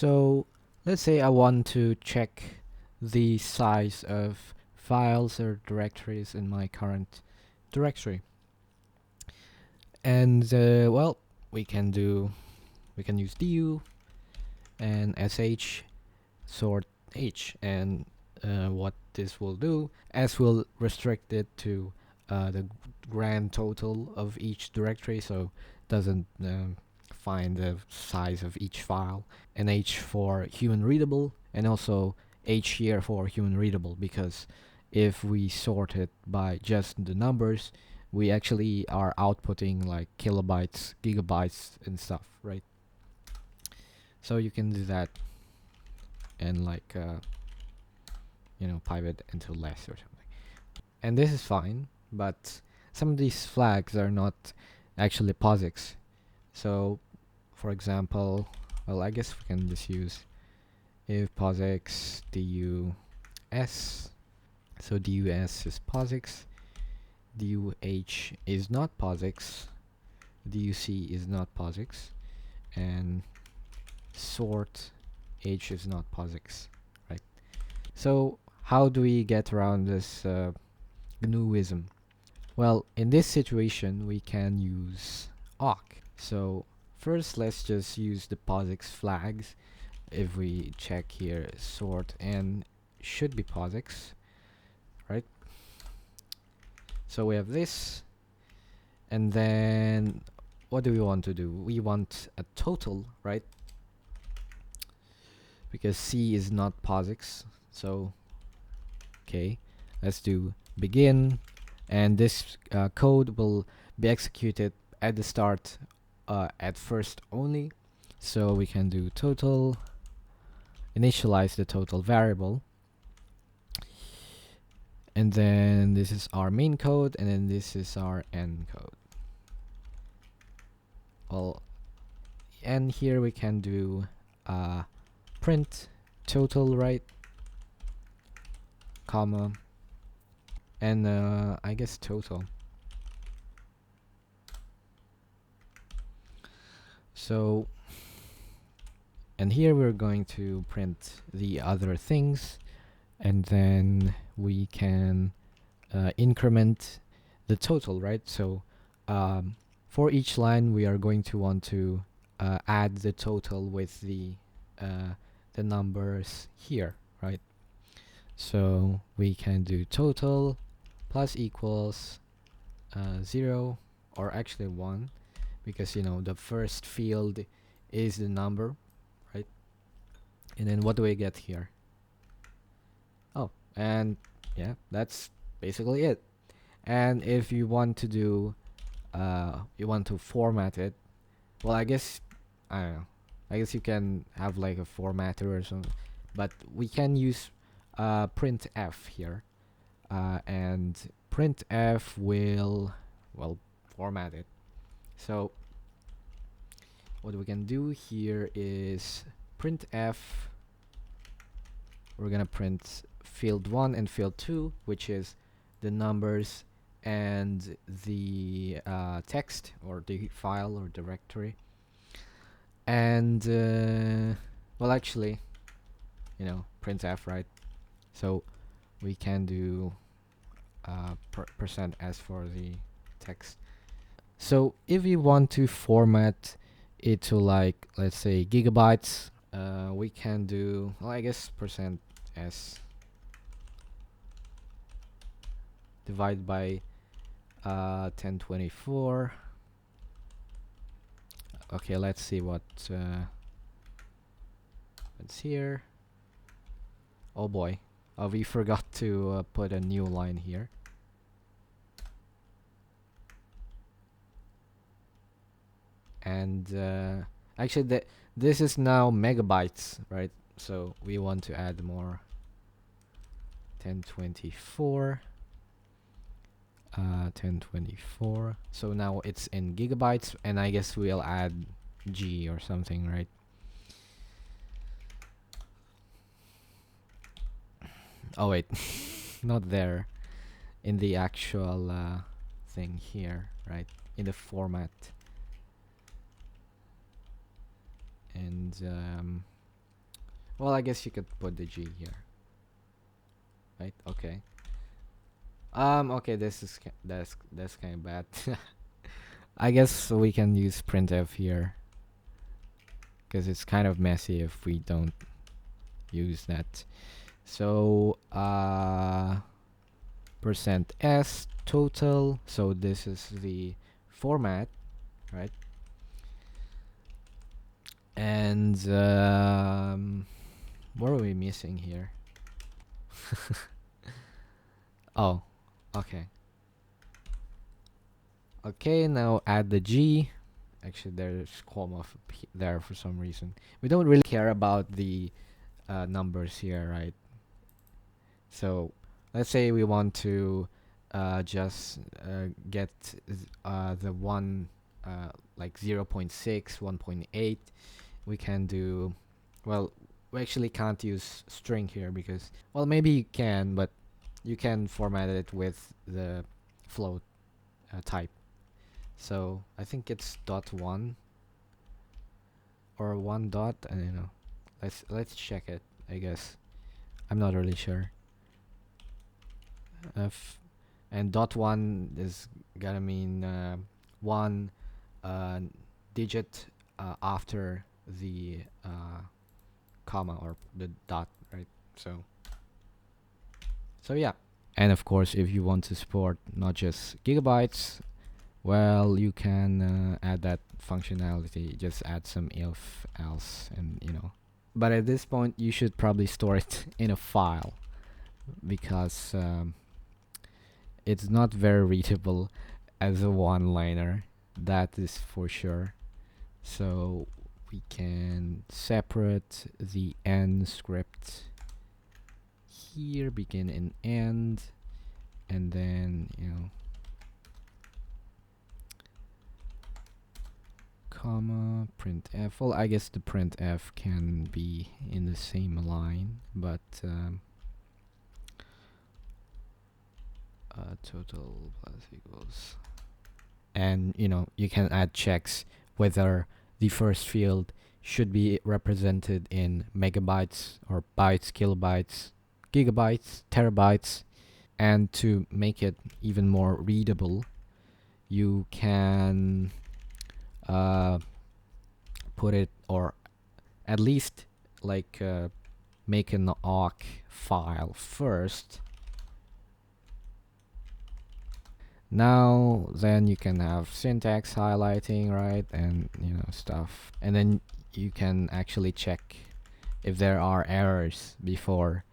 So let's say I want to check the size of files or directories in my current directory. And well, we can use du and sh sort h, and what this will do, as will restrict it to the grand total of each directory, so doesn't find the size of each file, and h for human readable, and also h here for human readable, because if we sort it by just the numbers, we actually are outputting like kilobytes, gigabytes, and stuff, right? So you can do that and like pipe it into less or something, and this is fine. But some of these flags are not actually POSIX. So for example, well, I guess we can just use if POSIX dus. So dus is POSIX, duh is not POSIX, duc is not POSIX, and sort h is not POSIX, right? So how do we get around this GNUism? Well, in this situation we can use awk. So first let's just use the POSIX flags. If we check here, sort n should be POSIX, right? So we have this, and then what do we want to do? We want a total, right? Because C is not POSIX. So okay, let's do begin, and this code will be executed at the start, at first only. So we can do total, initialize the total variable, and then this is our main code, and then this is our end code. Well, and here we can do print total, right, comma, and I guess total. So, and here we're going to print the other things, and then we can increment the total, right? So for each line we are going to want to add the total with the numbers here, right? So we can do total plus equals 0, or actually 1, because the first field is the number, right? And then what do we get here? Oh, and yeah, that's basically it. And if you want to do you want to format it, well, I guess I don't know, I guess you can have like a formatter or something, but we can use printf here, and printf will, well, format it. So what we can do here is printf, we're gonna print field 1 and field 2, which is the numbers and the text, or the file or directory. And well, actually, printf, right? So we can do %s for the text. So if you want to format it to, like, let's say gigabytes, we can do, well, I guess %s divided by 1024. Okay, let's see what's here. Oh boy, we forgot to put a new line here. And actually this is now megabytes, right? So we want to add more. 1024, 1024. So now it's in gigabytes, and I guess we'll add G or something, right? Oh wait, not there, in the actual thing here, right? In the format. And Well, I guess you could put the G here, right? Okay. Okay, that's kind of bad. I guess we can use printf here because it's kind of messy if we don't use that. So percent %s total. So this is the format, right? And what are we missing here? Oh, okay. Okay, now add the G. Actually, there's comma there for some reason. We don't really care about the numbers here, right? So let's say we want to just get the one like 0.6, 1.8. We can do, well, we actually can't use string here because, well, maybe you can, but you can format it with the float type. So I think it's dot one or one dot. I don't know. Let's check it. I guess I'm not really sure. And dot one is gonna mean one digit after the comma or the dot, right? So yeah. And of course, if you want to support not just gigabytes, well, you can add that functionality. Just add some if else, and But at this point, you should probably store it in a file because it's not very readable as a one-liner. That is for sure. So we can separate the end script here, begin and end, and then comma printf. Well, I guess the printf can be in the same line, but total plus equals, and you can add checks whether the first field should be represented in megabytes or bytes, kilobytes, gigabytes, terabytes. And to make it even more readable, you can put it, or at least like make an awk file first. Now then you can have syntax highlighting, right, and stuff, and then you can actually check if there are errors before